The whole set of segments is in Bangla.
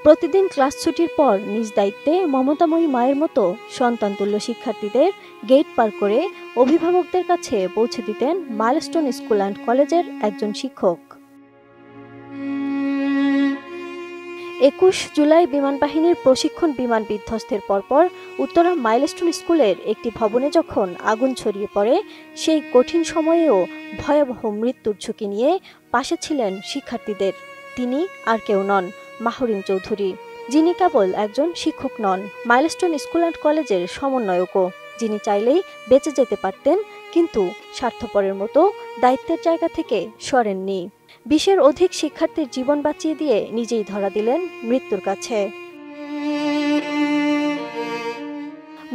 প্রতিদিন ক্লাস ছুটির পর নিজ দায়িত্বে মমতাময়ী মায়ের মতো সন্তানতুল্য শিক্ষার্থীদের গেট পার করে অভিভাবকদের কাছে পৌঁছে দিতেন মাইলস্টোন স্কুল অ্যান্ড কলেজের একজন শিক্ষক। 21 জুলাই বিমানবাহিনীর প্রশিক্ষণ বিমান বিধ্বস্তের পরপর উত্তরা মাইলস্টোন স্কুলের একটি ভবনে যখন আগুন ছড়িয়ে পড়ে, সেই কঠিন সময়েও ভয়াবহ মৃত্যুর ঝুঁকি নিয়ে পাশে ছিলেন শিক্ষার্থীদের। তিনি আর কেউ নন, মাহরিন চৌধুরী, যিনি কেবল একজন শিক্ষক নন, মাইলস্টোন স্কুল অ্যান্ড কলেজের সমন্বয়কও, যিনি চাইলেই বেঁচে যেতে পারতেন, কিন্তু স্বার্থপরের মতো দায়িত্বের জায়গা থেকে সরেননি। 20-এর অধিক শিক্ষার্থীর জীবন বাঁচিয়ে দিয়ে নিজেই ধরা দিলেন মৃত্যুর কাছে।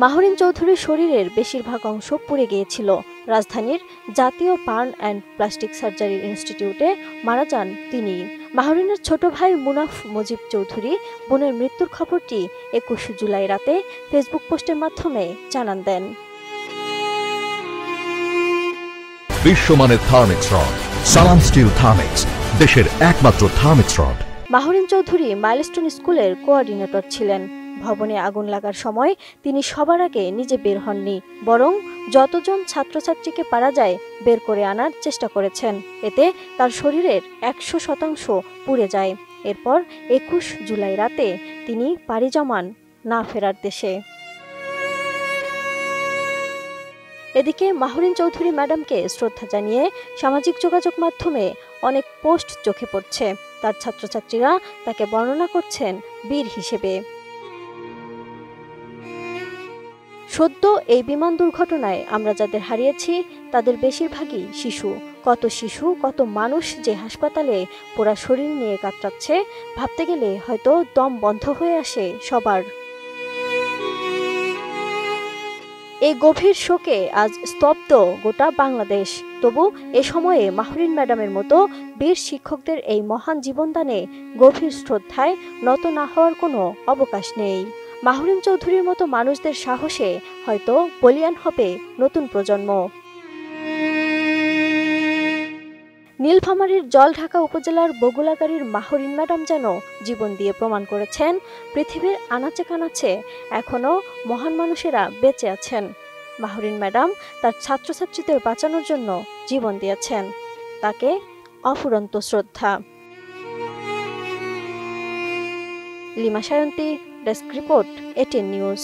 মাহরিন চৌধুরীর শরীরের বেশিরভাগ অংশ পুড়ে গিয়েছিল। রাজধানীর জাতীয় বার্ন অ্যান্ড প্লাস্টিক সার্জারি ইনস্টিটিউটে মারা যান তিনি। মাহরিনের ছোট ভাই মুনাফ মুজিব চৌধুরী বোনের মৃত্যুর খবরটি 21 জুলাই রাতে ফেসবুক পোস্টের মাধ্যমে জানান দেন। বিশ্বমানের থার্মিক্স রড, সালাম স্টিল থার্মিক্স, দেশের একমাত্র থার্মিক্স রড। মাহরিন চৌধুরী মাইলস্টোন স্কুলের কোঅর্ডিনেটর ছিলেন। ভবনে আগুন লাগার সময় তিনি সবার আগে নিজে বের হননি, বরং যতজন ছাত্রছাত্রীকে পারা যায় বের করে আনার চেষ্টা করেছেন। এতে তার শরীরের 100% পুড়ে যায়। এরপর 21 জুলাই রাতে তিনি পাড়ি জমান না ফেরার দেশে। এদিকে মাহরিন চৌধুরী ম্যাডামকে শ্রদ্ধা জানিয়ে সামাজিক যোগাযোগ মাধ্যমে অনেক পোস্ট চোখে পড়ছে। তার ছাত্রছাত্রীরা তাকে বর্ণনা করছেন বীর হিসেবে। সদ্য এই বিমান দুর্ঘটনায় আমরা যাদের হারিয়েছি তাদের বেশিরভাগই শিশু। কত শিশু, কত মানুষ যে হাসপাতালে পোড়া শরীর নিয়ে কাতরাচ্ছে, ভাবতে গেলে হয়তো দম বন্ধ হয়ে আসে সবার। এই গভীর শোকে আজ স্তব্ধ গোটা বাংলাদেশ। তবু এ সময়ে মাহরিন ম্যাডামের মতো বীর শিক্ষকদের এই মহান জীবনদানে গভীর শ্রদ্ধায় নত না হওয়ার কোনো অবকাশ নেই। মাহরিন চৌধুরীর মতো মানুষদের সাহসে হয়তো বলিয়ান হবে নতুন প্রজন্ম। নীলফামারীর জলঢাকা উপজেলার বগুলাগাড়ির মাহরিন ম্যাডাম যেন জীবন দিয়ে প্রমাণ করেছেন পৃথিবীর আনাচে কানাচে এখনো মহান মানুষেরা বেঁচে আছেন। মাহরিন ম্যাডাম তার ছাত্রছাত্রীদের বাঁচানোর জন্য জীবন দিয়েছেন। তাকে অফুরন্ত শ্রদ্ধা। Lima Sayanti, desk report, ATN news.